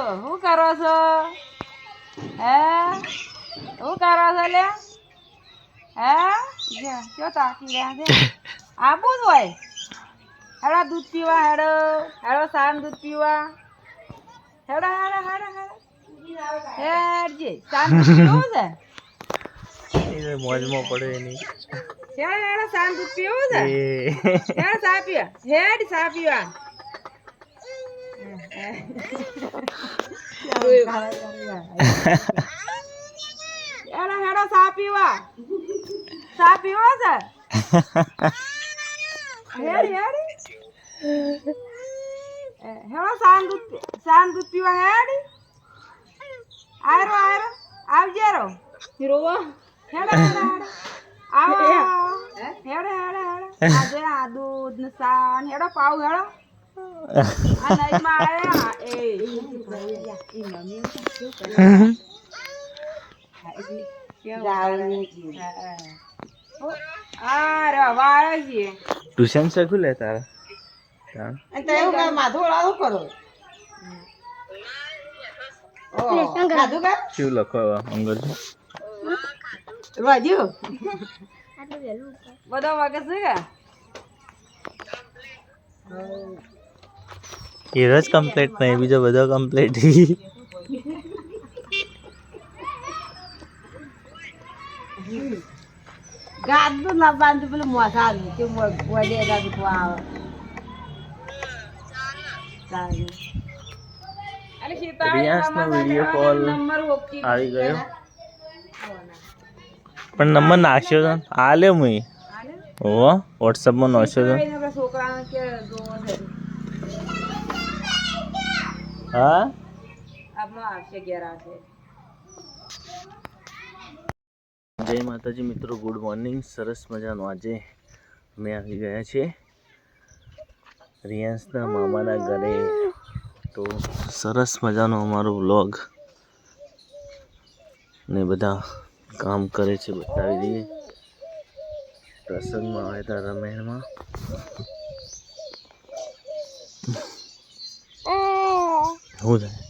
શું કરો છો? હે શું કરો છો લે? હે જો તાકી રહ્યા છે. આબુ જ હોય. હેડો દૂધ પીવા, હેડો હેડો સાન દૂધ પીવા. હેડો હેડો હેડો હેડો હેડજે સાન દૂધ પીવું છે. મોજમાં પડે એની. હેડ હેડ સાન દૂધ પીવું છે. હેડ ચા પીવા, હેડ ચા પીવા. હેડો હેડો ચા પીવા. ચા પીવો છે. હેડ હેડ હેડો સાન દૂધ પીવા હેડ. આયરો આયરો આવજે રો રોવો. હેડો હેડો હેડો આવો હેડો હેડો હેડો આજે આ દૂધ ને સાન હેડો પાવ હેડો. આ નઈમાં આયા એ અરે વાળે છે. ટ્યુશન શેખું લે તારા? માથું ઓળાવું કરો. શું લખો અંગર વાજ્યો બધો વાગે છે કે એ જ કમ્પ્લીટ નહીં, બીજો બધો કમ્પ્લીટ. ગાદું ના બાંધું પેલું મોસાનું કે વડે ગાદું આવે. રિયાસનો વિડીયો કોલ આવી ગયો, પણ નંબર નાખ્યો તો આલ્યો મુઈ. ઓ વોટ્સઅપમાં નાખ્યો તો. હા જય માતાજી મિત્રો, ગુડ મોર્નિંગ. સરસ મજાનો આજે અમે આવી ગયા છીએ રિયાન્સના મામાના ઘરે. તો સરસ મજાનો અમારો વ્લોગ ને બધા કામ કરે છે બતાવી દઈએ. પ્રસંગમાં આવ્યા હતા રમેણમાં. શું થાય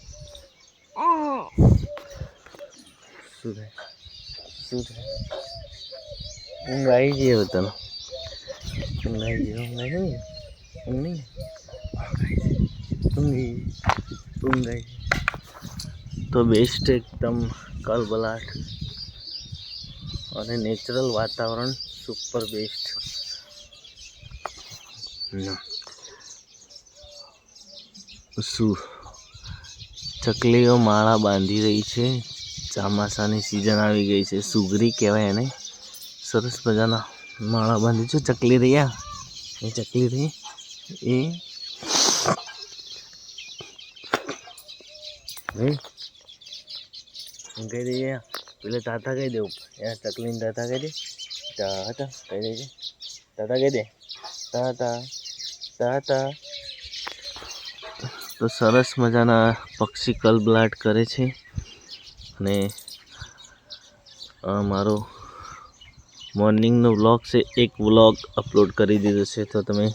શું થાય શું થાય? ઊંઘ આવી જઈએ બધાનો. ઊંઘ આવી જઈએ. ઊંઘ આવી ઊંઘ નહીં ઊંઘ આવી તો બેસ્ટ એકદમ કલબલાટ અને નેચરલ વાતાવરણ સુપર બેસ્ટ. શું ચકલીઓ માળા બાંધી રહી છે. ચોમાસાની સિઝન આવી ગઈ છે. સુગરી કહેવાય એને. સરસ મજાના માળા બાંધી છે. ચકલી રહ્યા એ ચકલી રહી એ કહી દઈએ પેલે તાતા કહી દેવું. ત્યાં ચકલીને તાતા કહી દે. તાતા કહી દેજે. તાતા કહી દે. તાતા તાતા. તો સરસ મજાના પક્ષી કલબલાટ કરે છે. અને મારો મોર્નિંગનો વ્લોગ છે, એક વ્લોગ અપલોડ કરી દીધો છે, તો તમે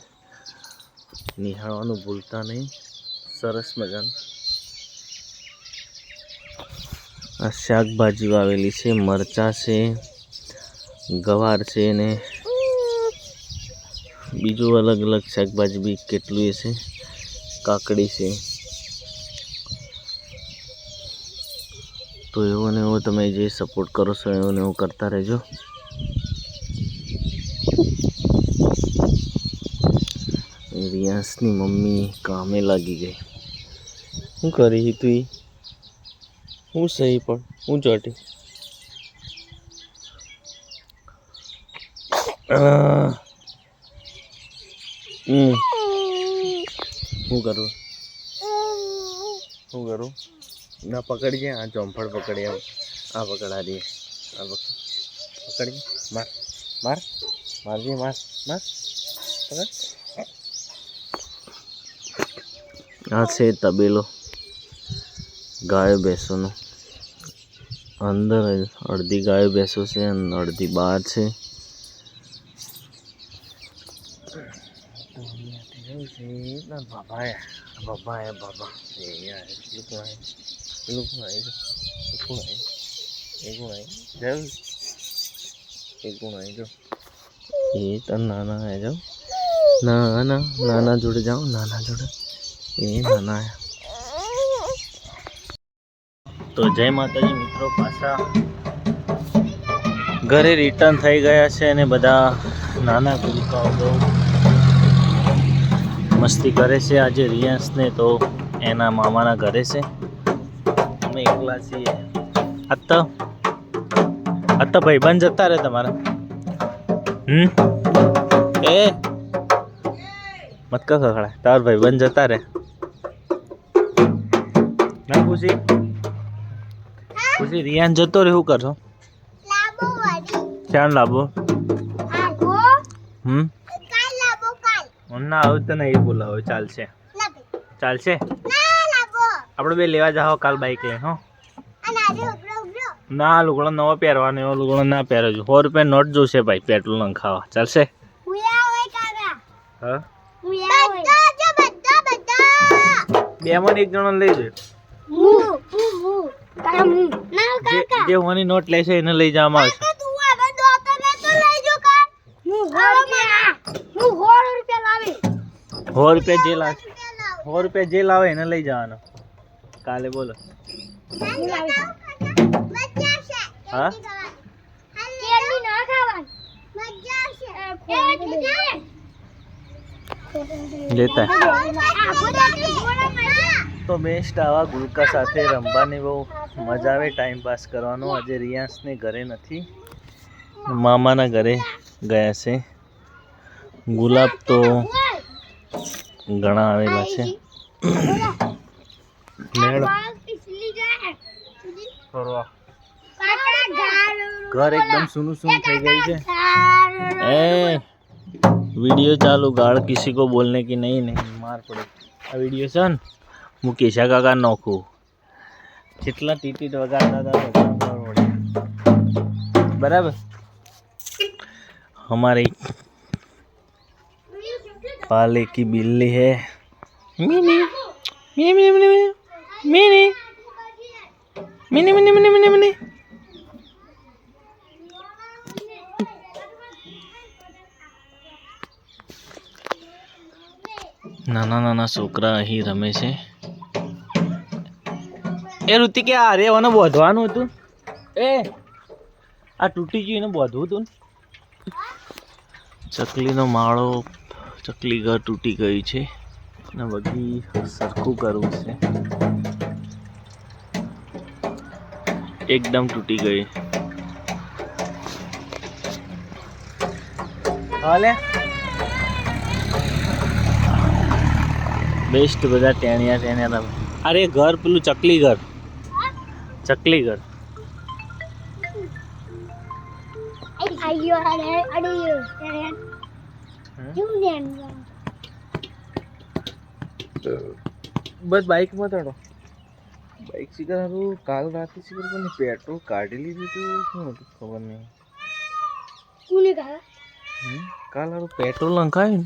નિહાળવાનું ભૂલતા નહીં. સરસ મજાનું આ શાકભાજી વાવેલી છે. મરચાં છે, ગવાર છે ને બીજું અલગ અલગ શાકભાજી બી કેટલું એ છે. કાકડી છે. તો એવો ને એવો તમે જે સપોર્ટ કરો છો એવો ને એવું કરતા રહેજો. રિયાન્સની મમ્મી કામે લાગી ગઈ. શું કરી તું? હું સહી પણ હું ચોટી શું કરું શું કરું? ના પકડીએ. આ ચોંફળ પકડી. આ પકડા દઈએ. આ પકડીએ. માર માર મારજે. માર માર પકડ. આ છે તબેલો ગાયો ભેંસોનો. અંદર અડધી ગાયો ભેંસો છે અને અડધી બહાર છે. બાબા बाबा है बाबा ये यार लुक है जो ये तो नाना है जो नाना जुड़ जाओ नाना जुड़ ये नाना है तो जय माताजी मित्रों पासा घरे रिटर्न થઈ ગયા છે અને બધા નાના ગુલકાઓ બહુ મસ્તી કરે છે આજે રિયાંશને તો એના મામાના ઘરે છે અમે એકલા છીએ આ તો ભાઈબંધ જતા રહે તમારા એ મત કા ખડા તાર ભાઈબંધ જતા રહે ના ખુશી ખુશી રિયાંશ જતો રહે શું કરશો ક્યાં લાવો ના આવું તો નહીં બોલાવો ચાલશે આપણે બે લેવા જાઓ કાલ બાઈક લઈને હો ના લુગડો નવો પહેરવાનો એવો લુગડો ના પહેરજો 100 રૂપિયા નોટ જોશે ભાઈ પેટ્રોલ નખાવા ચાલશે હા બે માં એક જણો લઈ જાય જે હોની નોટ લેશે એને લઈ જવામાં આવશે 100 રૂપિયા જે લાવે એને લઈ જવાનો કાલે બોલો હા લેતા તો બેસ્ટ આવા ગુલકા સાથે રમવાની બહુ મજા આવે ટાઈમ પાસ કરવાનો આજે રિયાંશને ઘરે નથી મામાના ઘરે ગયા છે ગુલાબ તો ઘણા આવેલા છે ઘર એકદમ સુનું થઈ ગઈ છે એ वीडियो चालू गाड़ किसी को बोलने की नहीं मार पड़े आ वीडियो છે ને હું કેશા કાકા નોખું જેટલા ટીટીટ વગાડતા હતા બરાબર हमारी पाले की बिल्ली है mini mini mini mini mini mini mini mini mini mini નાના નાના છોકરા અહીં રમે છે એ ઋતિક કે આ રેવાને બોધવાનું હતું એ આ તૂટી ગયું એને બોધવું હતું ચકલીનો માળો ચકલી ઘર તૂટી ગઈ છે અને બધી સરખું કરવું છે એકદમ તૂટી ગઈ હાલે બેસ્ટ બધા ટેણિયા રમે અરે ઘર પેલું ચકલી ઘર બસ બાઇક માં ચડો બાઇક શીખર હારું કાલ રાતે શીખર પણ પેટ્રોલ કાઢી લીધું તો શું હતું ખબર નહીં કાલ હારું પેટ્રોલ લંખાયું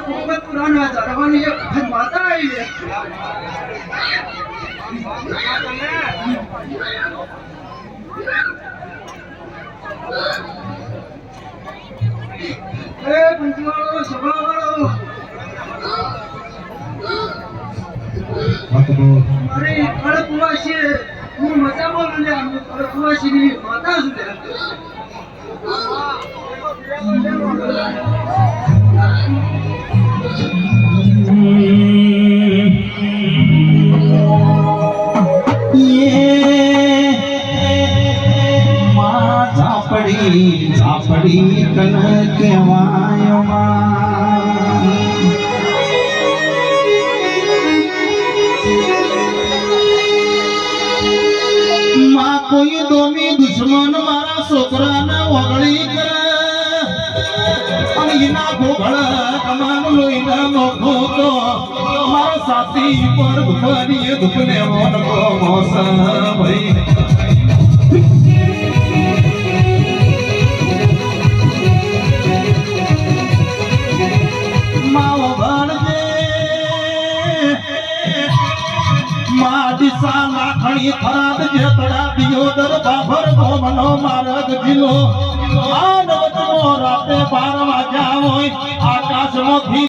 પુરાના ચડવાની એક વખત માતા આવી છે. એ પંચવાળો સભાવાળો મારી કડકવાસી હું મજામાં બોલ્યા અમે કડકવાસીની માતા છું લે. ઝાપડી કન કહેવાય માં કોઈ દોમી દુશ્મન મારા છોકરાને વગડી કરે અને એના ગોગળ કમાન લોહીને મોખો તો મારો સાથી પર દુખની દુખને મોન કો મોસ ભાઈ થરાદ જેતડા દિયોદર બાભર ગોમનો માર્ગ જિલ્લો આ નવતમો રાતે 12 વાગ્યા હોય આકાશમાંથી